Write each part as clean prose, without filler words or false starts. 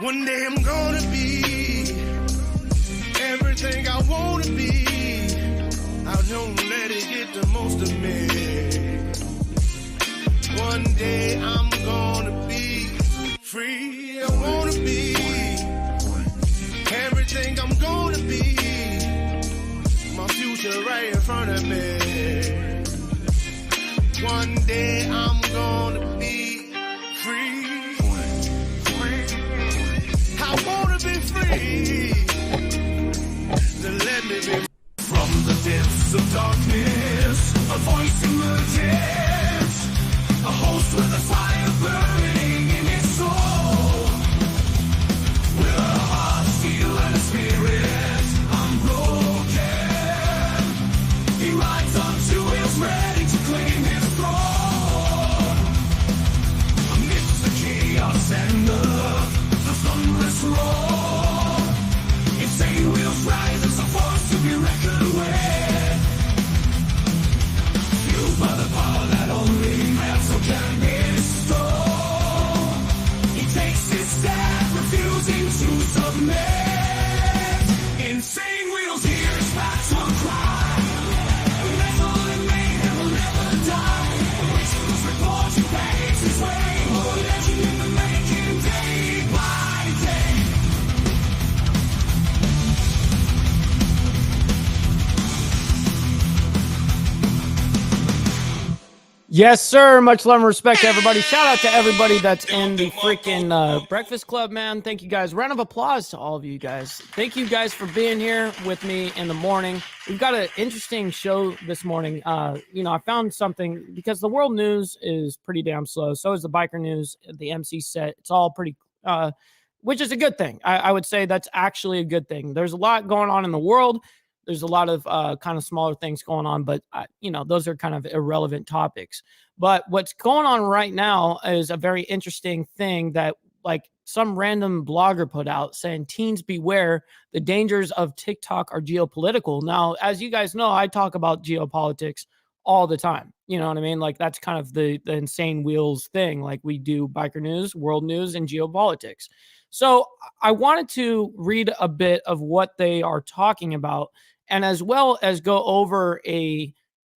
One day I'm gonna be everything I wanna be. I don't let it get the most of me. One day I'm gonna be free. I wanna be everything I'm gonna be. My future right in front of me. One day I'm gonna be free. I wanna be free. Then let me be. From the depths of darkness, a voice emerges, a host with a fire burning in its soul. With a heart, steel, and a spirit unbroken, he rides on two wheels, ready to claim his throne. Amidst the chaos and the thunderous roar, insane wheels rise as a force to be reckoned with. Fueled by the power that only metal can bestow, he takes his stand, refusing to submit. Insane wheels hear his battle cry. Metal and mayhem will never die. Whistles report he paves his way. Oh, legend in the making, day by day. Yes, sir. Much love and respect to everybody. Shout out to everybody that's in the freaking Breakfast Club, man. Thank you guys. Round of applause to all of you guys. Thank you guys for being here with me in the morning. We've got an interesting show this morning. I found something because the world news is pretty damn slow. So is the biker news, the MC set. It's all pretty, which is a good thing. I would say that's actually a good thing. There's a lot going on in the world. There's a lot of kind of smaller things going on, but, those are kind of irrelevant topics. But what's going on right now is a very interesting thing that like some random blogger put out saying, teens beware, the dangers of TikTok are geopolitical. Now, as you guys know, I talk about geopolitics all the time. You know what I mean? Like that's kind of the insane wheels thing. Like we do biker news, world news, and geopolitics. So I wanted to read a bit of what they are talking about, and as well as go over a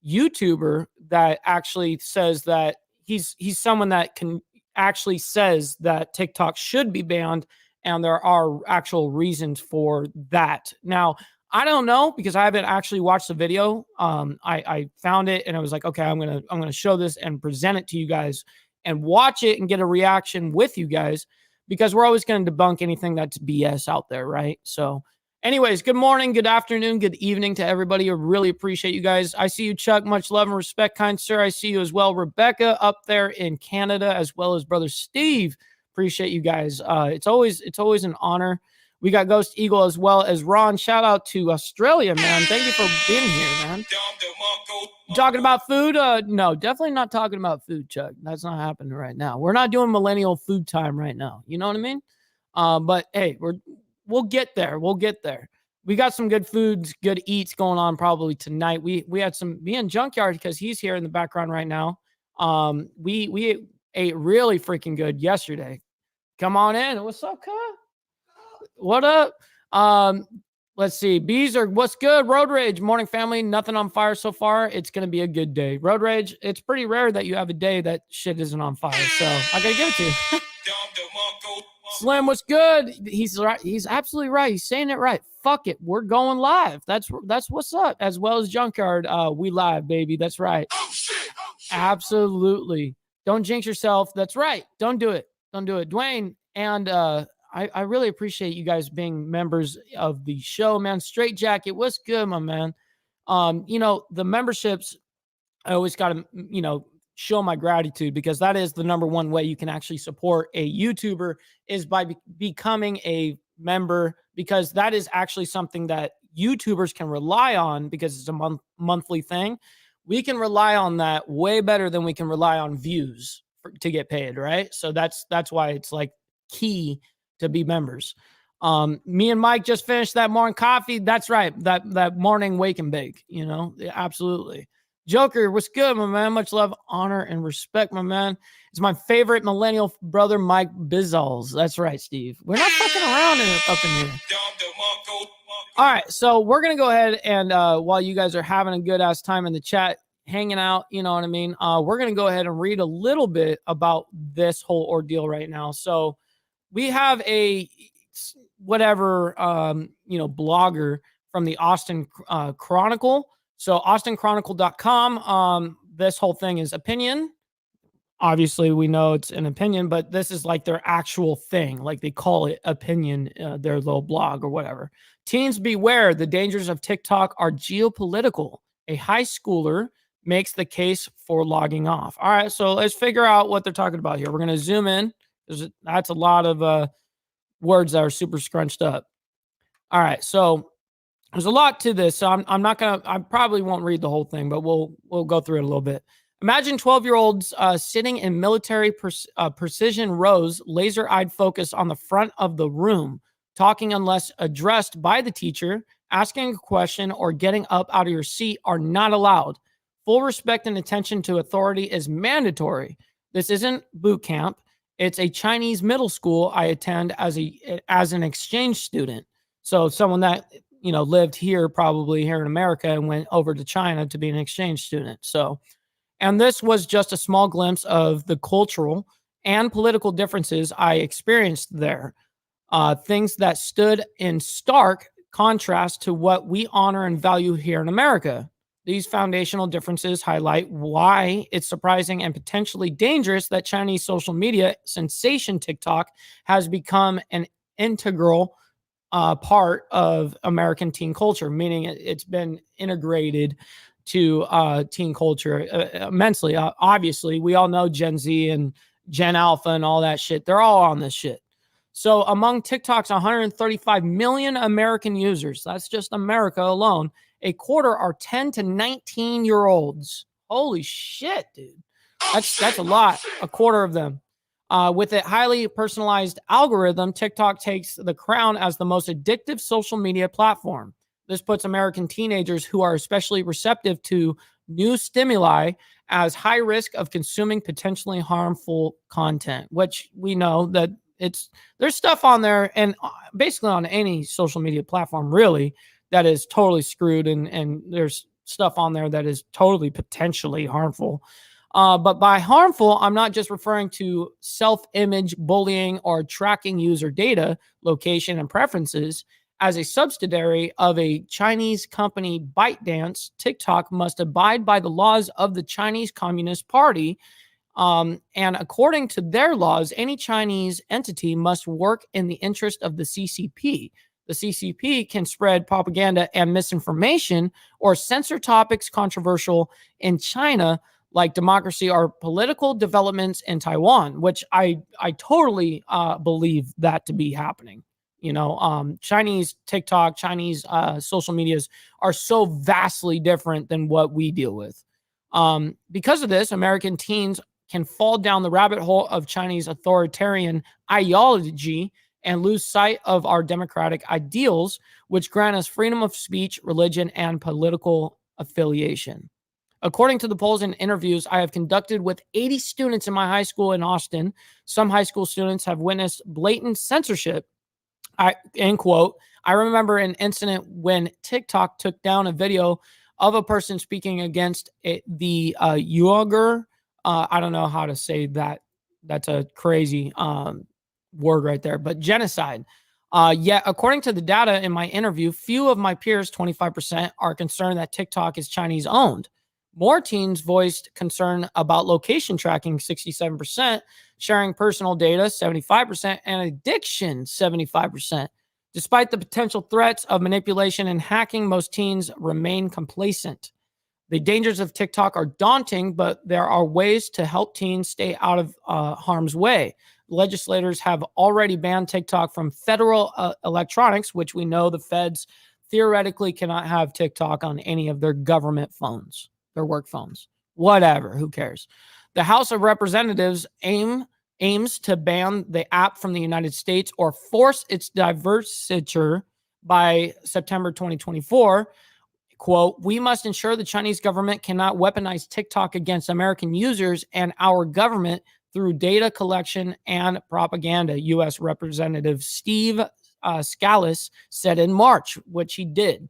YouTuber that actually says that he's someone that can actually says that TikTok should be banned, and there are actual reasons for that. Now, I don't know because I haven't actually watched the video. I found it and I was like, okay, I'm gonna show this and present it to you guys and watch it and get a reaction with you guys, because we're always going to debunk anything that's BS out there, right? So anyways, good morning, good afternoon, good evening to everybody. I really appreciate you guys. I see you, Chuck. Much love and respect, kind sir. I see you as well, Rebecca, up there in Canada, as well as brother Steve. Appreciate you guys. It's always an honor. We got Ghost Eagle as well as Ron. Shout out to Australia, man. Thank you for being here, man. Talking about food? No, definitely not talking about food, Chuck. That's not happening right now. We're not doing millennial food time right now. You know what I mean? But hey, we'll get there. We'll get there. We got some good foods, good eats going on probably tonight. We had me and Junkyard, because he's here in the background right now. We ate really freaking good yesterday. Come on in. What's up, cuz? What up? Let's see. Bees are what's good? Road Rage, morning family. Nothing on fire so far. It's gonna be a good day. Road Rage, it's pretty rare that you have a day that shit isn't on fire. So I gotta give it to you. Slim, what's good? He's right. He's absolutely right. He's saying it right. Fuck it. We're going live. That's what's up. As well as Junkyard. We live, baby. That's right. Oh, shit. Absolutely. Don't jinx yourself. That's right. Don't do it. Don't do it. Dwayne, and I really appreciate you guys being members of the show, man. Straight Jacket, what's good, my man? The memberships, I always got to, show my gratitude, because that is the number one way you can actually support a YouTuber, is by becoming a member, because that is actually something that YouTubers can rely on, because it's a monthly thing. We can rely on that way better than we can rely on views to get paid, right? So that's why it's like key to be members. Me and Mike just finished that morning coffee. That's right. That morning wake and bake, absolutely. Joker, what's good, my man? Much love, honor, and respect, my man. It's my favorite millennial brother, Mike Bizzles. That's right, Steve. We're not fucking around up in here. All right, so we're gonna go ahead and while you guys are having a good ass time in the chat, hanging out, you know what I mean? We're gonna go ahead and read a little bit about this whole ordeal right now. So we have a whatever blogger from the Austin Chronicle. So austinchronicle.com. This whole thing is opinion. Obviously, we know it's an opinion, but this is like their actual thing. Like they call it opinion, their little blog or whatever. Teens beware, the dangers of TikTok are geopolitical. A high schooler makes the case for logging off. All right, so let's figure out what they're talking about here. We're going to zoom in. That's a lot of words that are super scrunched up. All right, so there's a lot to this, so I probably won't read the whole thing, but we'll go through it a little bit. Imagine 12-year-olds sitting in military precision rows, laser-eyed focus on the front of the room, talking unless addressed by the teacher, asking a question, or getting up out of your seat are not allowed. Full respect and attention to authority is mandatory. This isn't boot camp. It's a Chinese middle school I attend as an exchange student. So someone that lived here, probably here in America, and went over to China to be an exchange student. So, and this was just a small glimpse of the cultural and political differences I experienced there. Things that stood in stark contrast to what we honor and value here in America. These foundational differences highlight why it's surprising and potentially dangerous that Chinese social media sensation TikTok has become an integral part of American teen culture, meaning it's been integrated to teen culture immensely. Obviously, we all know Gen Z and Gen Alpha and all that shit. They're all on this shit. So among TikTok's 135 million American users, that's just America alone, a quarter are 10 to 19-year-olds. Holy shit, dude. That's a lot. A quarter of them. With a highly personalized algorithm, TikTok takes the crown as the most addictive social media platform. This puts American teenagers who are especially receptive to new stimuli as high risk of consuming potentially harmful content, which we know that there's stuff on there and basically on any social media platform really that is totally screwed, and there's stuff on there that is totally potentially harmful. But by harmful, I'm not just referring to self-image bullying or tracking user data, location, and preferences. As a subsidiary of a Chinese company, ByteDance, TikTok must abide by the laws of the Chinese Communist Party. And according to their laws, any Chinese entity must work in the interest of the CCP. The CCP can spread propaganda and misinformation or censor topics controversial in China, like democracy or political developments in Taiwan, which I totally believe that to be happening. Chinese TikTok, Chinese social medias are so vastly different than what we deal with. Because of this, American teens can fall down the rabbit hole of Chinese authoritarian ideology and lose sight of our democratic ideals, which grant us freedom of speech, religion, and political affiliation. According to the polls and interviews I have conducted with 80 students in my high school in Austin, some high school students have witnessed blatant censorship. End quote. I remember an incident when TikTok took down a video of a person speaking against the Uyghur. I don't know how to say that. That's a crazy word right there, but genocide. Yet, according to the data in my interview, few of my peers, 25%, are concerned that TikTok is Chinese owned. More teens voiced concern about location tracking, 67%, sharing personal data, 75%, and addiction, 75%. Despite the potential threats of manipulation and hacking, most teens remain complacent. The dangers of TikTok are daunting, but there are ways to help teens stay out of harm's way. Legislators have already banned TikTok from federal electronics, which we know the feds theoretically cannot have TikTok on any of their government phones, their work phones. Whatever, who cares? The House of Representatives aims to ban the app from the United States or force its divestiture by September 2024. quote, "We must ensure the Chinese government cannot weaponize TikTok against American users and our government through data collection and propaganda," U.S. Representative Steve Scalise said in March, which he did.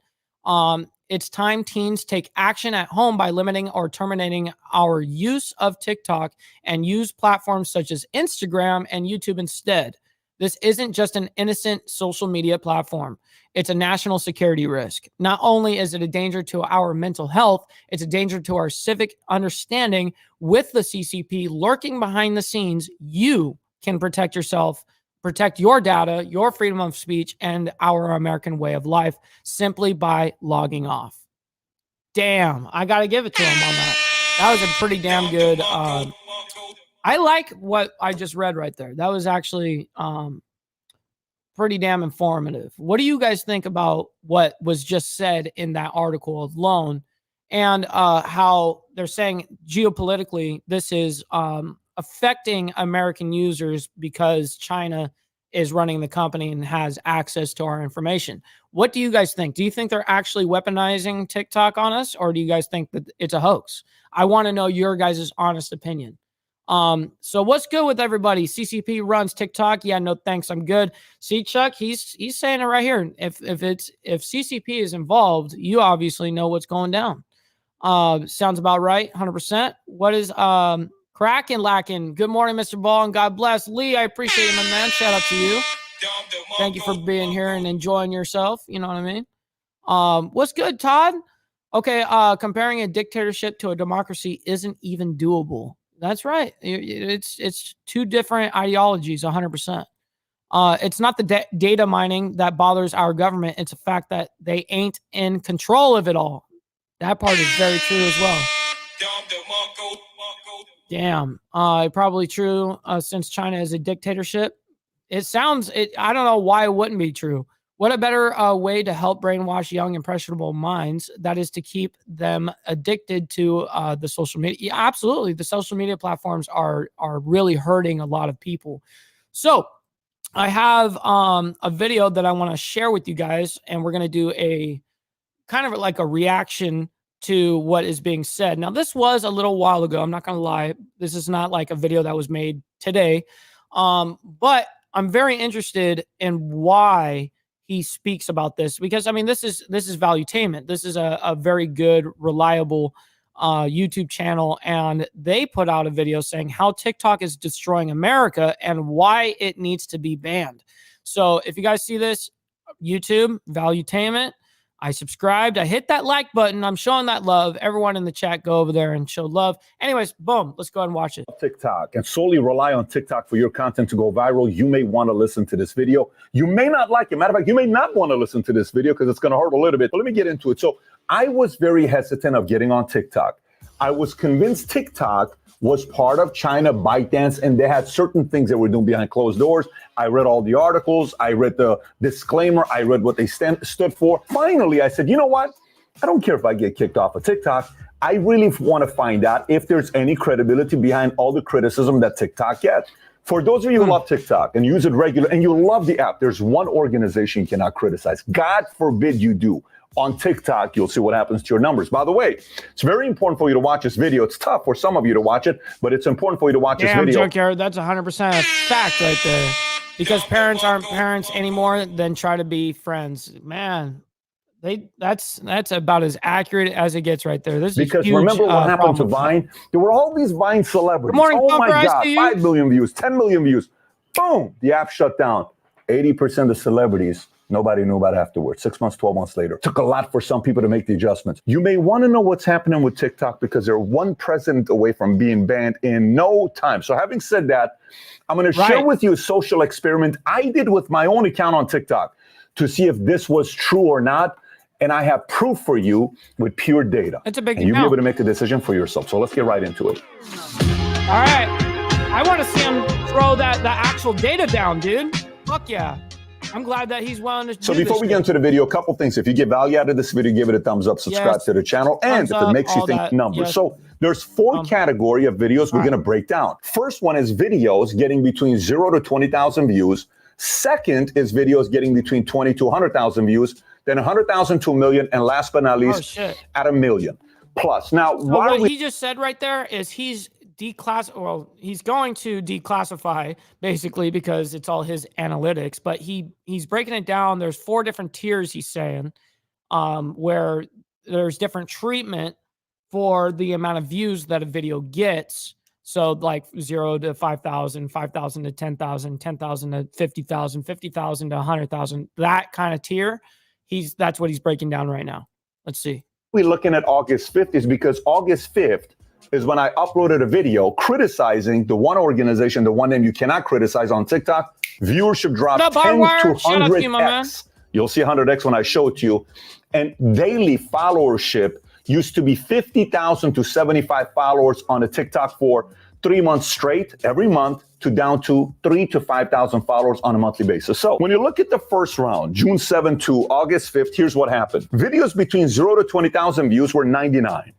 It's time teens take action at home by limiting or terminating our use of TikTok and use platforms such as Instagram and YouTube instead. This isn't just an innocent social media platform. It's a national security risk. Not only is it a danger to our mental health, it's a danger to our civic understanding. With the CCP lurking behind the scenes, you can protect yourself, protect your data, your freedom of speech, and our American way of life simply by logging off. Damn, I got to give it to him on that. That was a pretty damn good. I like what I just read right there. That was actually pretty damn informative. What do you guys think about what was just said in that article alone, and how they're saying geopolitically this is affecting American users because China is running the company and has access to our information? What do you guys think? Do you think they're actually weaponizing TikTok on us, or do you guys think that it's a hoax? I want to know your guys' honest opinion. So what's good with everybody? CCP runs TikTok. Yeah, no thanks, I'm good. See, Chuck, he's saying it right here. If CCP is involved, you obviously know what's going down. Sounds about right, 100%. What is cracking lacking? Good morning, Mr. Ball, and God bless. Lee, I appreciate you, my man. Shout out to you. Thank you for being here and enjoying yourself. You know what I mean? What's good, Todd? Okay, comparing a dictatorship to a democracy isn't even doable. That's right. It's two different ideologies, 100%. It's not the data mining that bothers our government. It's a fact that they ain't in control of it all. That part is very true as well. Damn. Probably true since China is a dictatorship. I don't know why it wouldn't be true. What a better way to help brainwash young, impressionable minds, that is to keep them addicted to the social media. Yeah, absolutely. The social media platforms are really hurting a lot of people. So I have a video that I want to share with you guys, and we're going to do a kind of like a reaction to what is being said. Now, this was a little while ago. I'm not going to lie. This is not like a video that was made today. But I'm very interested in why he speaks about this, because I mean, this is Valuetainment. This is a very good, reliable YouTube channel, and they put out a video saying how TikTok is destroying America and why it needs to be banned. So if you guys see this, YouTube, Valuetainment, I subscribed. I hit that like button. I'm showing that love. Everyone in the chat, go over there and show love. Anyways, boom. Let's go ahead and watch it. TikTok and solely rely on TikTok for your content to go viral. You may want to listen to this video. You may not like it. Matter of fact, you may not want to listen to this video because it's going to hurt a little bit. But let me get into it. So I was very hesitant of getting on TikTok. I was convinced TikTok was part of China, ByteDance, and they had certain things that were doing behind closed doors. I read all the articles. I read the disclaimer. I read what they stood for. Finally, I said, you know what? I don't care if I get kicked off of TikTok. I really want to find out if there's any credibility behind all the criticism that TikTok gets. For those of you who love TikTok and use it regularly, and you love the app, there's one organization you cannot criticize. God forbid you do. On TikTok, you'll see what happens to your numbers. By the way, it's very important for you to watch this video. It's tough for some of you to watch it, but it's important for you to watch this video. Junkyard, that's 100% a fact right there. Because parents aren't parents anymore, then try to be friends. Man, that's about as accurate as it gets right there. This because is huge, remember what happened to Vine? There were all these Vine celebrities. Good morning, oh my God, 5 million views, 10 million views. Boom, the app shut down. 80% of celebrities, nobody knew about afterwards. 6 months, 12 months later. Took a lot for some people to make the adjustments. You may want to know what's happening with TikTok because they're one president away from being banned in no time. So having said that, I'm going to share with you a social experiment I did with my own account on TikTok to see if this was true or not. And I have proof for you with pure data. It's a big and you'll be able to make a decision for yourself. So let's get right into it. All right. I want to see him throw the actual data down, dude. Fuck yeah. I'm glad that he's willing to do So before we get into the video, a couple things. If you get value out of this video, give it a thumbs up, subscribe to the channel, and if it makes you think numbers. So there's four category of videos we're going to break down. First one is videos getting between 0 to 20,000 views. Second is videos getting between 20 to 100,000 views. then 100,000 to a million, and last but not least, at a million plus. Now, so why what he just said right there is he's going to declassify basically because it's all his analytics, but he's breaking it down. There's 4 different tiers, he's saying, where there's different treatment for the amount of views that a video gets. So like 0 to 5,000, 5,000 to 10,000, 10,000 to 50,000, 50,000 to 100,000, that kind of tier. That's what he's breaking down right now. Let's see. We're looking at August 5th is because August 5th is when I uploaded a video criticizing the one organization, the one name you cannot criticize on TikTok. Viewership dropped 10 to 100x. You'll see 100x when I show it to you. And daily followership used to be 50,000 to 75 followers on a TikTok for 3 months straight, every month, to down to 3,000 to 5,000 followers on a monthly basis. So when you look at the first round, June 7th to August 5th, here's what happened. Videos between 0 to 20,000 views were 99.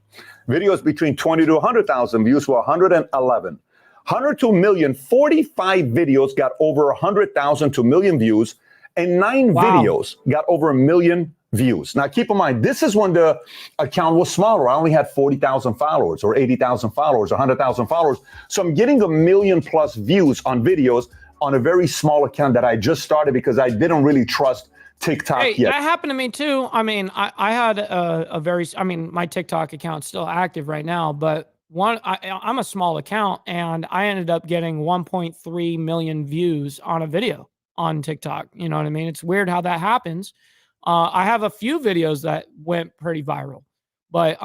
Videos between 20 to 100,000 views were 111. 100 to a million, 45 videos got over 100,000 to a million views, and 9 videos got over 1 million views. Now, keep in mind, this is when the account was smaller. I only had 40,000 followers or 80,000 followers or 100,000 followers. So I'm getting 1 million plus views on videos on a very small account that I just started because I didn't really trust TikTok yet. That happened to me too. I mean, I had my TikTok account's still active right now, but I'm a small account and I ended up getting 1.3 million views on a video on TikTok. You know what I mean? It's weird how that happens. I have a few videos that went pretty viral, but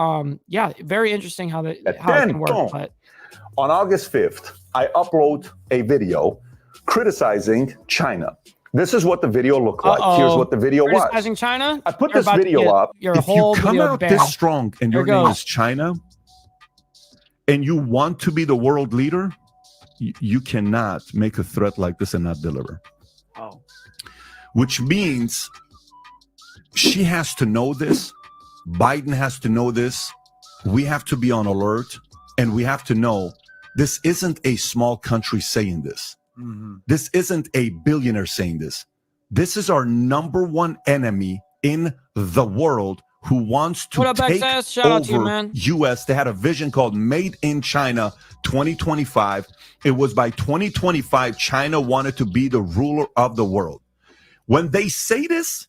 yeah, very interesting how it can work. But on August 5th, I upload a video criticizing China. This is what the video looked like. Here's what the video was. Criticizing China? I put this video up. If you come out this strong and your name is China and you want to be the world leader, you cannot make a threat like this and not deliver. Oh. Which means she has to know this. Biden has to know this. We have to be on alert, and we have to know this isn't a small country saying this. This isn't a billionaire saying this. This is our number one enemy in the world who wants to take over U.S. They had a vision called Made in China 2025. It was by 2025, China wanted to be the ruler of the world. When they say this,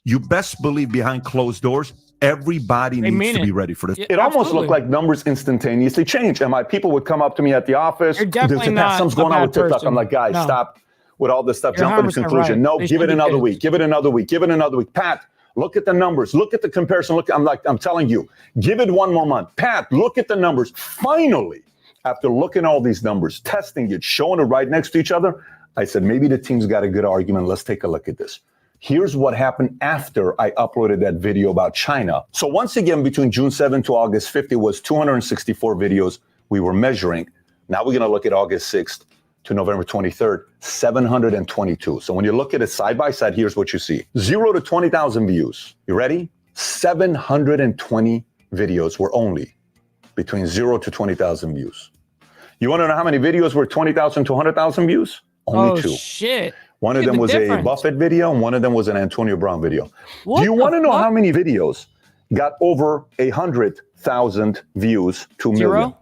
you best believe behind closed doors, everybody needs to be ready for this. It almost looked like numbers instantaneously changed. And my people would come up to me at the office. Something's going on with TikTok. I'm like, guys, stop with all this stuff. Jump to the conclusion. No, give it another week. Give it another week. Give it another week. Pat, look at the numbers. Look at the comparison. I'm telling you, give it one more month. Pat, look at the numbers. Finally, after looking at all these numbers, testing it, showing it right next to each other, I said, maybe the team's got a good argument. Let's take a look at this. Here's what happened after I uploaded that video about China. So once again, between June 7th to August 5th, it was 264 videos we were measuring. Now we're going to look at August 6th to November 23rd, 722. So when you look at it side by side, here's what you see. 0 to 20,000 views. You ready? 720 videos were only between 0 to 20,000 views. You want to know how many videos were 20,000 to 100,000 views? Only 2. Shit. One of them was a Buffett video, and one of them was an Antonio Brown video. Do you want to know how many videos got over 100,000 views to a million?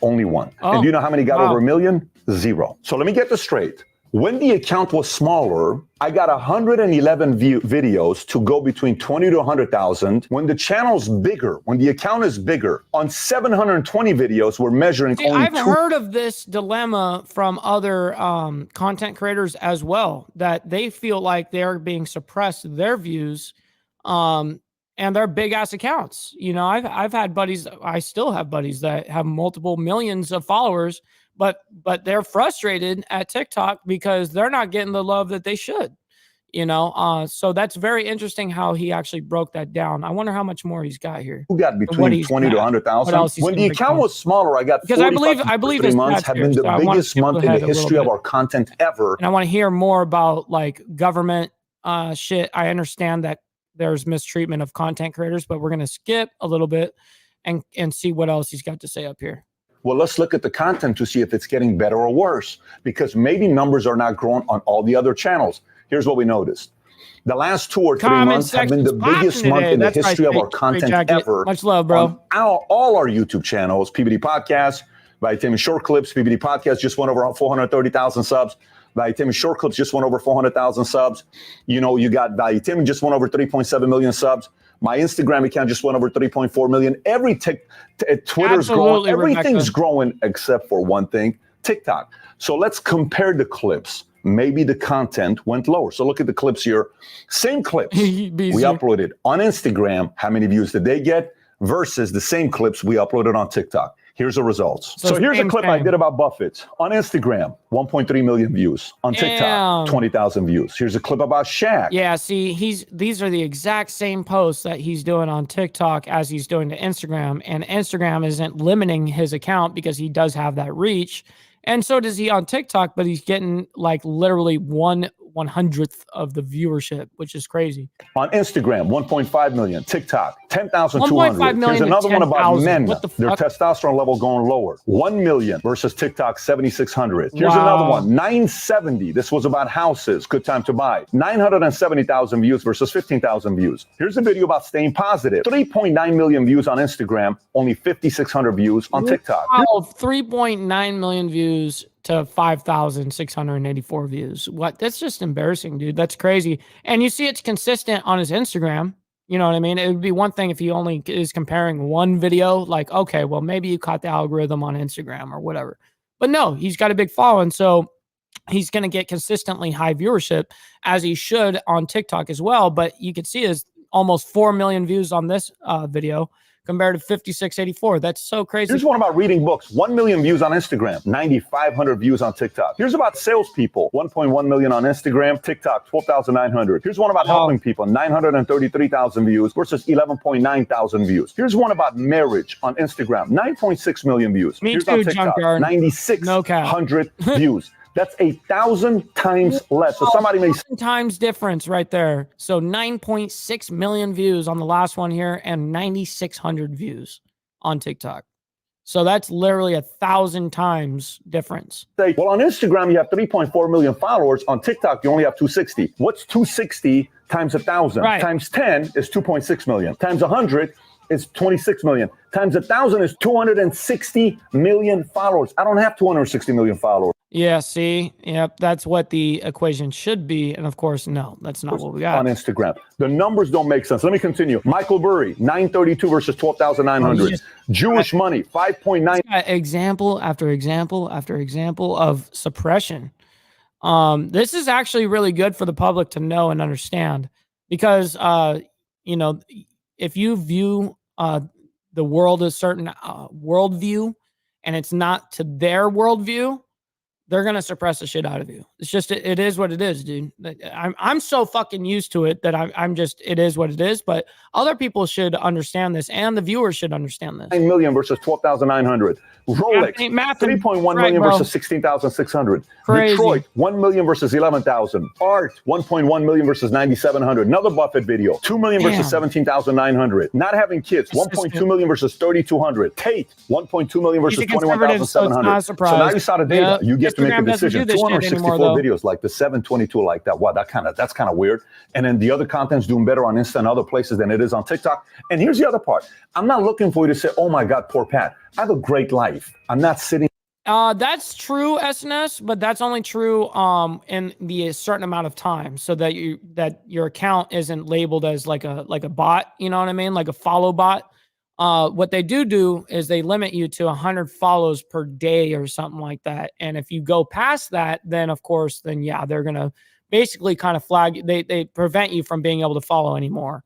Only one. And do you know how many got over 1 million? 0. So let me get this straight. When the account was smaller, I got 111 videos to go between 20 to 100,000. When the channel's bigger, when the account is bigger, on 720 videos, we're measuring only I've heard of this dilemma from other content creators as well, that they feel like they're being suppressed their views, and they're big ass accounts. You know, I've had buddies, I still have buddies that have multiple millions of followers, but they're frustrated at TikTok because they're not getting the love that they should, you know? So that's very interesting how he actually broke that down. I wonder how much more he's got here. Who got between 20 to 100,000? When the account was smaller, I got 45 I believe 3 months have been the biggest month in the history of our content ever. And I want to hear more about like government shit. I understand that there's mistreatment of content creators, but we're going to skip a little bit and see what else he's got to say up here. Well, let's look at the content to see if it's getting better or worse, because maybe numbers are not growing on all the other channels. Here's what we noticed. The last 2 or 3 Comment months have been the section's popping biggest month today. in the That's right, history of our Straight content Jacket. ever. Much love, bro. On all our YouTube channels, PBD Podcast, by Tim Short Clips. PBD Podcast just went over 430,000 subs. By Tim Short Clips just went over 400,000 subs. You know, you got Value Tim just went over 3.7 million subs. My Instagram account just went over 3.4 million. Every Twitter's growing. Everything's growing except for one thing, TikTok. So let's compare the clips. Maybe the content went lower. So look at the clips here. Same clips we uploaded on Instagram. How many views did they get? Versus the same clips we uploaded on TikTok. Here's the results. So here's a clip I did about Buffett. On Instagram, 1.3 million views. On TikTok, 20,000 views. Here's a clip about Shaq. Yeah, see, these are the exact same posts that he's doing on TikTok as he's doing to Instagram. And Instagram isn't limiting his account because he does have that reach. And so does he on TikTok, but he's getting like literally 1/100th of the viewership, which is crazy. On Instagram, 1.5 million. TikTok, 10,200. 1.5 million. Here's another one about men. What the Their fuck? testosterone level going lower. 1 million versus TikTok, 7,600. Here's another one, 970. This was about houses. Good time to buy. 970,000 views versus 15,000 views. Here's a video about staying positive. 3.9 million views on Instagram, only 5,600 views on TikTok. Wow, 3.9 million views to 5,684 views. What? That's just embarrassing, dude. That's crazy. And you see it's consistent on his Instagram. You know what I mean? It would be one thing if he only is comparing one video, like, okay, well, maybe you caught the algorithm on Instagram or whatever. But no, he's got a big following, so he's going to get consistently high viewership, as he should on TikTok as well. But you can see his almost 4 million views on this video compared to 5,684. That's so crazy. Here's one about reading books. 1 million views on Instagram, 9,500 views on TikTok. Here's about salespeople. 1.1 million on Instagram, TikTok, 12,900. Here's one about helping people. 933,000 views versus 11.9 thousand views. Here's one about marriage on Instagram. 9.6 million views. Me Here's too, on TikTok, Junkyard. 9,600 views. That's 1,000 times less. So somebody may 1,000 times difference right there. So 9.6 million views on the last one here and 9,600 views on TikTok. So that's literally 1,000 times difference. say, well, on Instagram, you have 3.4 million followers. On TikTok, you only have 260. What's 260 times 1,000? Right. Times 10 is 2.6 million. Times 100 is 26 million. Times 1,000 is 260 million followers. I don't have 260 million followers. Yeah, see? Yep, that's what the equation should be. And of course, no, that's not what we got. On Instagram. The numbers don't make sense. Let me continue. Michael Burry, 932 versus 12,900. Jewish Money, 5.9. Example after example after example of suppression. This is actually really good for the public to know and understand because, you know, if you view the world a certain worldview and it's not to their worldview, they're going to suppress the shit out of you. It's just, it is what it is, dude. I'm so fucking used to it that I'm just, it is what it is. But other people should understand this and the viewers should understand this. 9 million versus 12,900. Rolex, Math 3.1 million versus 16,600. Crazy. Detroit, 1 million versus 11,000. Art, 1.1 million versus 9,700. Another Buffett video, 2 million versus 17,900. Not having kids, 1.2 million versus 3,200. Tate, 1.2 million versus 21,700. So now you saw the data. You get to make a decision. 264 videos like the 722 like that. Wow, that's kind of weird. And then the other content's doing better on Insta and other places than it is on TikTok. And here's the other part. I'm not looking for you to say, oh my God, poor Pat. I have a great life. I'm not sitting. That's true, SNS, but that's only true in the certain amount of time, so that your account isn't labeled as like a bot. You know what I mean? Like a follow bot. What they do is they limit you to 100 follows per day or something like that. And if you go past that, then of course, then yeah, they're gonna basically kind of flag. They prevent you from being able to follow anymore.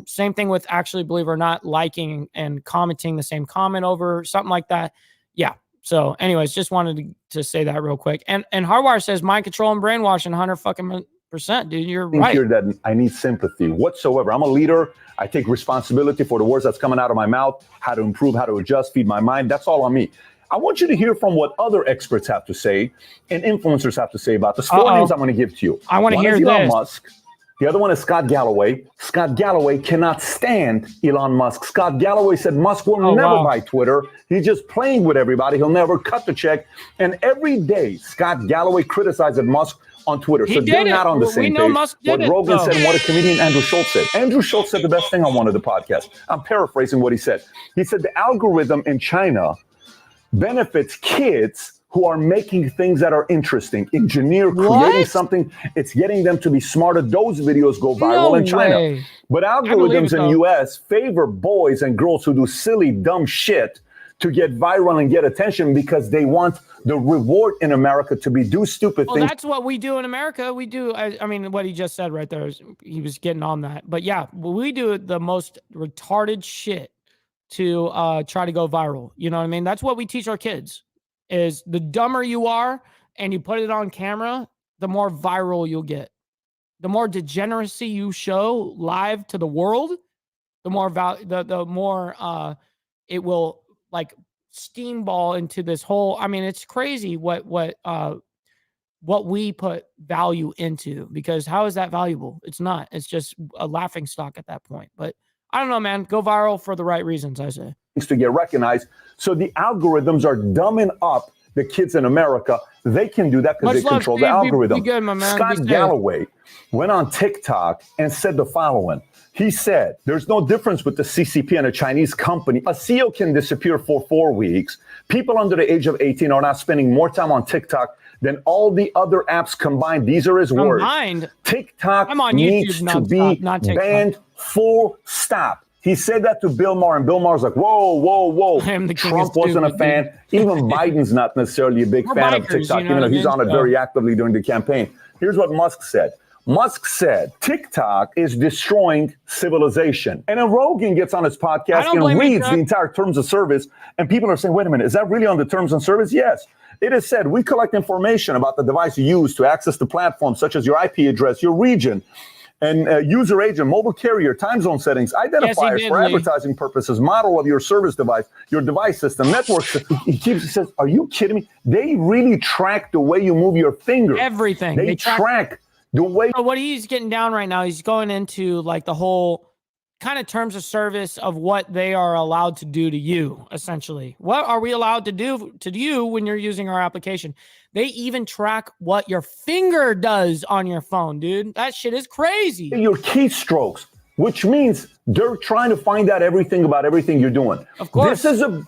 Same thing with actually, believe it or not, liking and commenting the same comment over something like that. Yeah. So anyways, just wanted to say that real quick. And Hardwire says mind control and brainwashing 100%, dude. You're right. Here that I need sympathy whatsoever. I'm a leader. I take responsibility for the words that's coming out of my mouth, how to improve, how to adjust, feed my mind. That's all on me. I want you to hear from what other experts have to say and influencers have to say about this. Four names I'm going to give to you. I want to hear Elon this. Musk. The other one is Scott Galloway. Scott Galloway cannot stand Elon Musk. Scott Galloway said Musk will never buy Twitter. He's just playing with everybody. He'll never cut the check. And every day, Scott Galloway criticizes Musk on Twitter. He So did they're it. not on the We same know page. Musk did What it, Rogan though. said and what a comedian Andrew Schultz said. Andrew Schultz said the best thing on one of the podcasts. I'm paraphrasing what he said. He said the algorithm in China benefits kids who are making things that are interesting, creating What? something. It's getting them to be smarter. Those videos go viral No in China. way. But I believe algorithms it, in though. US favor boys and girls who do silly, dumb shit to get viral and get attention because they want the reward in America to be do stupid Well, things. that's what we do in America. We do. I mean, what he just said right there is he was getting on that. But yeah, we do the most retarded shit to try to go viral. You know what I mean? That's what we teach our kids. Is the dumber you are and you put it on camera, the more viral you'll get. The more degeneracy you show live to the world, the more the more it will like steamball into this whole. I mean, it's crazy what we put value into, because how is that valuable? It's not. It's just a laughing stock at that point. But I don't know, man. Go viral for the right reasons, I say. To get recognized. So the algorithms are dumbing up the kids in America. They can do that because they control the algorithm. Be good, my man. Scott Galloway went on TikTok and said the following. He said, there's no difference with the CCP and a Chinese company. A CEO can disappear for 4 weeks. People under the age of 18 are not spending more time on TikTok than all the other apps combined. These are his words. TikTok needs to be banned full stop. He said that to Bill Maher, and Bill Maher's like, whoa, whoa, whoa. Trump wasn't a fan. Even Biden's not necessarily a big fan of TikTok, even though he's on it very actively during the campaign. Here's what Musk said. Musk said, TikTok is destroying civilization. And then Rogan gets on his podcast and reads the entire terms of service, and people are saying, wait a minute, is that really on the terms of service? Yes. It is said, we collect information about the device you use to access the platform, such as your IP address, your region, and user agent, mobile carrier, time zone settings, identifiers for advertising purposes, model of your service device, your device system, network system. He says, are you kidding me? They really track the way you move your finger. Everything. They track the way. What he's getting down right now, he's going into like the whole kind of terms of service of what they are allowed to do to you, essentially. What are we allowed to do to you when you're using our application? They even track what your finger does on your phone, dude. That shit is crazy. Your keystrokes, which means they're trying to find out everything about everything you're doing. Of course. This is an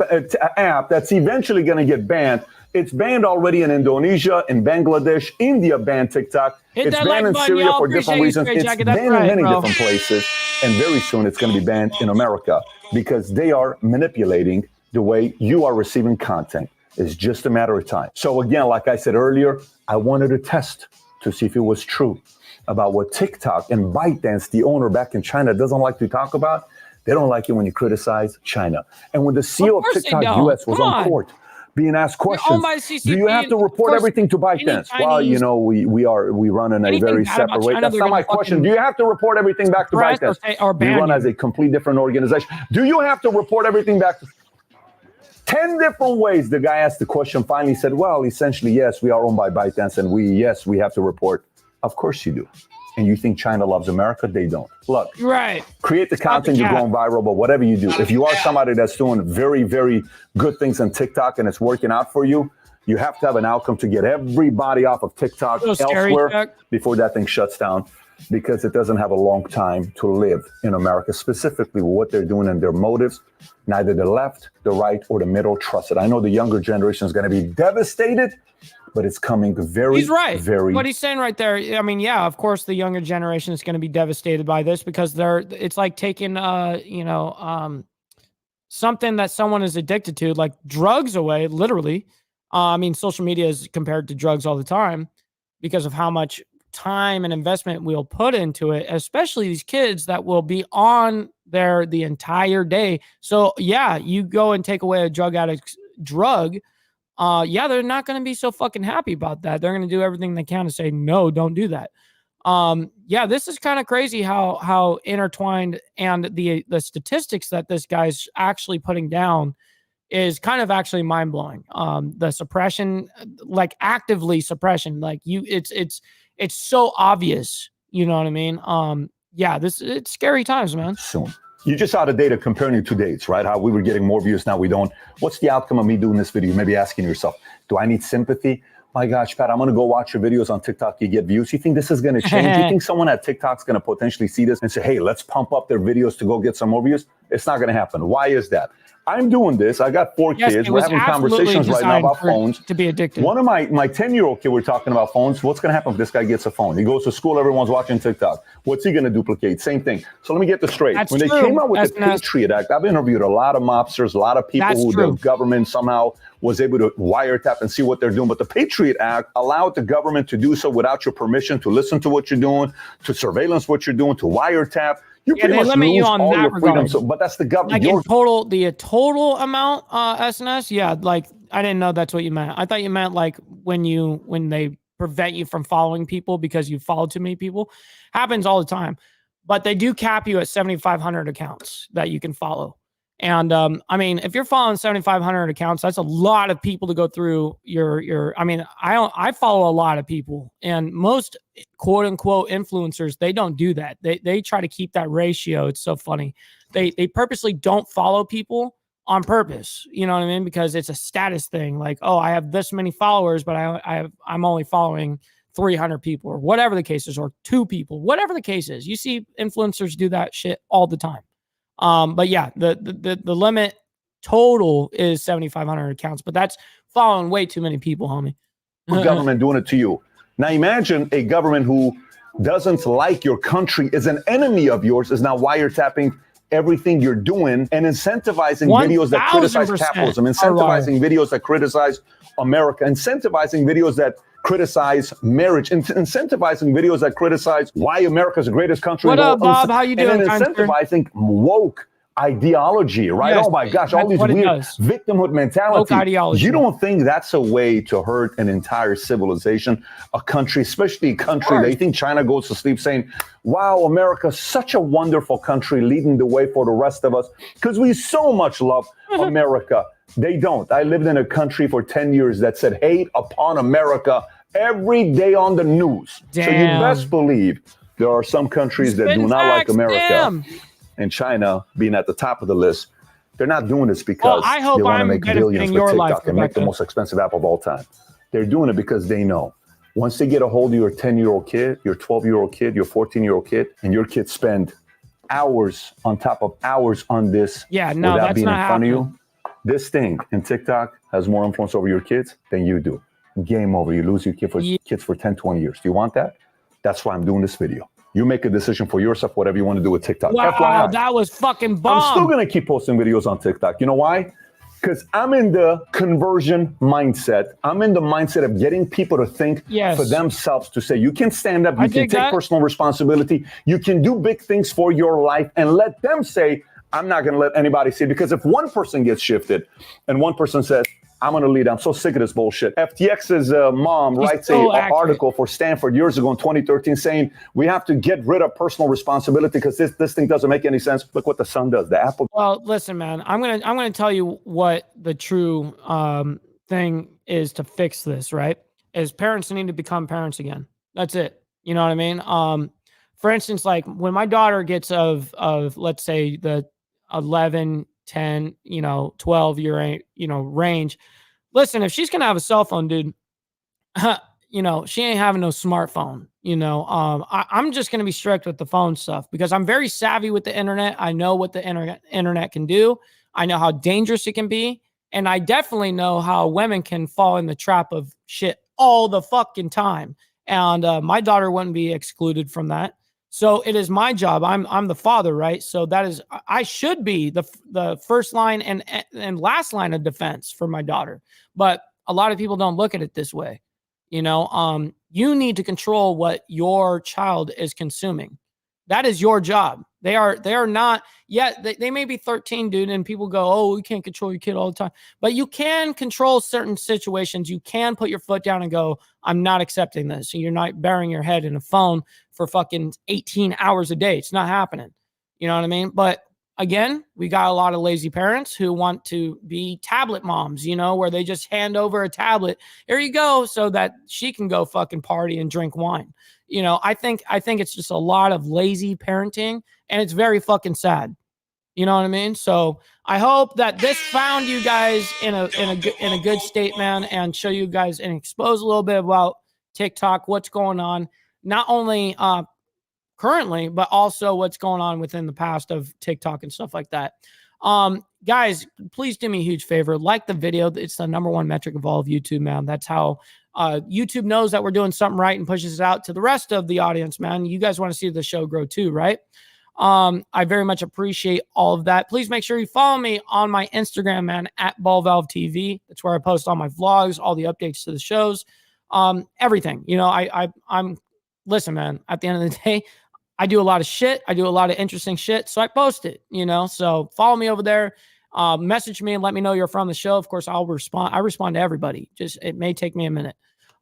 app that's eventually going to get banned. It's banned already in Indonesia, in Bangladesh. India banned TikTok. It's banned in Syria for different reasons. It's banned in many different places. And very soon it's going to be banned in America because they are manipulating the way you are receiving content. It's just a matter of time. So again, like I said earlier, I wanted to test to see if it was true about what TikTok and ByteDance, the owner back in China, doesn't like to talk about. They don't like it when you criticize China. And when the CEO of TikTok US was on court being asked questions, do you have to report everything to ByteDance? Well, you know, we run in a very separate way. That's not my question. Do you have to report everything back to ByteDance? We run as a complete different organization. Do you have to report everything back to 10 different ways? The guy asked the question, finally said, well, essentially, yes, we are owned by ByteDance, and we have to report. Of course you do. And you think China loves America? They don't. Look, create the content, you're going viral, but whatever you do, if you are somebody that's doing very, very good things on TikTok and it's working out for you, you have to have an outcome to get everybody off of TikTok elsewhere before that thing shuts down, because it doesn't have a long time to live in America, specifically what they're doing and their motives. Neither the left, the right, or the middle trust it. I know the younger generation is going to be devastated, but it's coming very, very. What he's saying right there. I mean, yeah, of course, the younger generation is going to be devastated by this because it's like taking, something that someone is addicted to, like drugs, away, literally. I mean, social media is compared to drugs all the time because of how much time and investment we'll put into it, especially these kids that will be on there the entire day. So yeah, you go and take away a drug addict's drug. They're not going to be so fucking happy about that. They're going to do everything they can to say, no, don't do that. This is kind of crazy how intertwined, and the statistics that this guy's actually putting down is kind of actually mind blowing. The suppression, like actively suppression, like it's so obvious. You know what I mean? It's scary times, man. Soon. You just saw the data comparing the 2 dates, right? How we were getting more views, now we don't. What's the outcome of me doing this video? You may be asking yourself, do I need sympathy? my gosh, Pat, I'm going to go watch your videos on TikTok. You get views. You think this is going to change? You think someone at TikTok's going to potentially see this and say, hey, let's pump up their videos to go get some more views? It's not going to happen. Why is that? I'm doing this. I got 4 kids. We're having conversations right now about phones. To be addicted. One of my 10-year-old kid, we're talking about phones. What's going to happen if this guy gets a phone? He goes to school. Everyone's watching TikTok. What's he going to duplicate? Same thing. So let me get this straight. That's when they true. came out with the Patriot Act, I've interviewed a lot of mobsters, a lot of people who the government somehow was able to wiretap and see what they're doing. But the Patriot Act allowed the government to do so without your permission, to listen to what you're doing, to surveillance what you're doing, to wiretap. You pretty much limit lose you on all that your freedom. regard. So, but that's the government. Like in total, the total amount, SNS. Yeah, like I didn't know that's what you meant. I thought you meant like when they prevent you from following people because you follow too many people. Happens all the time. But they do cap you at 7,500 accounts that you can follow. And I mean, if you're following 7,500 accounts, that's a lot of people to go through your. I mean, I follow a lot of people, and most quote unquote influencers, they don't do that. They try to keep that ratio. It's so funny. They purposely don't follow people on purpose. You know what I mean? Because it's a status thing. Like, oh, I have this many followers, but I'm only following 300 people or whatever the case is, or 2 people, whatever the case is. You see influencers do that shit all the time. But yeah, the limit total is 7,500 accounts, but that's following way too many people, homie. Government doing it to you. Now imagine a government who doesn't like your country, is an enemy of yours, is now wiretapping everything you're doing and incentivizing videos that criticize capitalism, incentivizing videos that criticize America, incentivizing videos that criticize marriage, incentivizing videos that criticize why America's the greatest country. What up, Bob? How you doing? And incentivizing woke ideology, right? Yes, oh my gosh, all these weird victimhood mentality. Woke ideology. You don't think that's a way to hurt an entire civilization, a country, especially a country that you think China goes to sleep saying, wow, America's such a wonderful country leading the way for the rest of us because we so much love America. They don't. I lived in a country for 10 years that said hate upon America every day on the news. Damn. So you best believe there are some countries that do not like America. Damn. And China being at the top of the list, they're not doing this because I hope they want to I'm make billions with your life, TikTok and make the most expensive app of all time. They're doing it because they know once they get a hold of your 10-year-old kid, your 12-year-old kid, your 14-year-old kid, and your kids spend hours on top of hours on this without being in front of you, this thing in TikTok has more influence over your kids than you do. Game over. You lose your kids for 10, 20 years. Do you want that? That's why I'm doing this video. You make a decision for yourself, whatever you want to do with TikTok. Wow, FYI, that was fucking bomb. I'm still going to keep posting videos on TikTok. You know why? Because I'm in the conversion mindset. I'm in the mindset of getting people to think for themselves, to say, you can stand up, you can take personal responsibility, you can do big things for your life, and let them say, I'm not going to let anybody see it. Because if one person gets shifted and one person says, I'm going to lead. I'm so sick of this bullshit. FTX's mom writes an article for Stanford years ago in 2013 saying we have to get rid of personal responsibility because this thing doesn't make any sense. Look what the sun does. The Apple. Well, listen, man, I'm gonna tell you what the true thing is to fix this. Right? Is parents need to become parents again. That's it. You know what I mean? For instance, like when my daughter gets of let's say the 11, 10, 12 year, range. Listen, if she's going to have a cell phone, dude, she ain't having no smartphone, I'm just going to be strict with the phone stuff because I'm very savvy with the internet. I know what the internet can do. I know how dangerous it can be. And I definitely know how women can fall in the trap of shit all the fucking time. And my daughter wouldn't be excluded from that. So it is my job. I'm the father, right? So that is, I should be the first line and last line of defense for my daughter. But a lot of people don't look at it this way. You need to control what your child is consuming. That is your job. They are not yet. They may be 13, dude, and people go, oh, you can't control your kid all the time. But you can control certain situations. You can put your foot down and go, I'm not accepting this. So you're not burying your head in a phone for fucking 18 hours a day. It's not happening. You know what I mean? But again, we got a lot of lazy parents who want to be tablet moms, where they just hand over a tablet. Here you go, so that she can go fucking party and drink wine. I think it's just a lot of lazy parenting, and it's very fucking sad. You know what I mean? So I hope that this found you guys in a good state, man, and show you guys and expose a little bit about TikTok, what's going on, not only currently, but also what's going on within the past of TikTok and stuff like that. Guys, please do me a huge favor. Like the video. It's the number one metric of all of YouTube, man. That's how YouTube knows that we're doing something right and pushes it out to the rest of the audience, man. You guys want to see the show grow too, right? I very much appreciate all of that. Please make sure you follow me on my Instagram, man, at Ball Valve TV. That's where I post all my vlogs, all the updates to the shows, everything. You know, I'm listen, man, at the end of the day, I do a lot of shit. I do a lot of interesting shit. So I post it, you know, so follow me over there. Message me and let me know you're from the show. Of course, I'll respond. I respond to everybody. Just, it may take me a minute.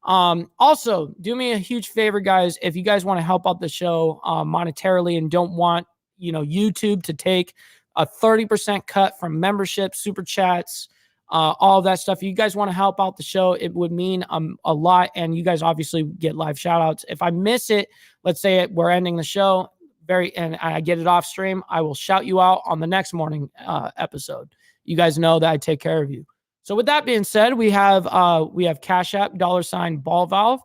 Also, do me a huge favor, guys. If you guys want to help out the show monetarily and don't want, you know, YouTube to take a 30% cut from membership, super chats, all of that stuff. If you guys want to help out the show, it would mean a lot. And you guys obviously get live shout outs. If I miss it, let's say we're ending the show and I get it off stream, I will shout you out on the next morning episode. You guys know that I take care of you. So with that being said, we have Cash App, $Ball Valve,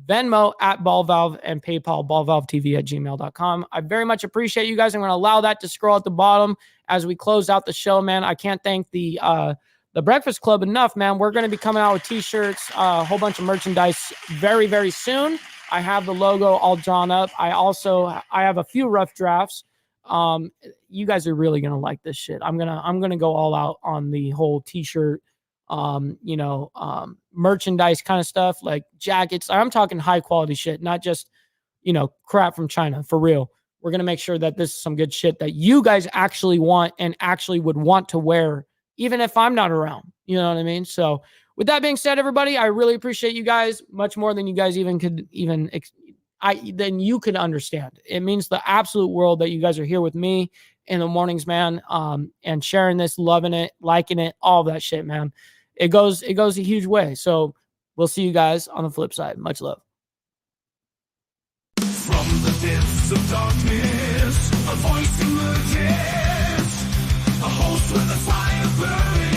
Venmo at Ball Valve, and PayPal, ballvalvetv@gmail.com. I very much appreciate you guys. I'm going to allow that to scroll at the bottom as we close out the show, man. I can't thank the Breakfast Club enough, man. We're going to be coming out with t-shirts, a whole bunch of merchandise very, very soon. I have the logo all drawn up. I have a few rough drafts. You guys are really going to like this shit. I'm going to go all out on the whole t-shirt, merchandise kind of stuff, like jackets. I'm talking high quality shit, not just, crap from China, for real. We're going to make sure that this is some good shit that you guys actually want and actually would want to wear, even if I'm not around. You know what I mean? So with that being said, everybody, I really appreciate you guys much more than you guys than you could understand. It means the absolute world that you guys are here with me in the mornings, man, and sharing this, loving it, liking it, all of that shit, man. It goes a huge way. So we'll see you guys on the flip side. Much love. From the depths of darkness, a voice emerges, a host with a fire burning.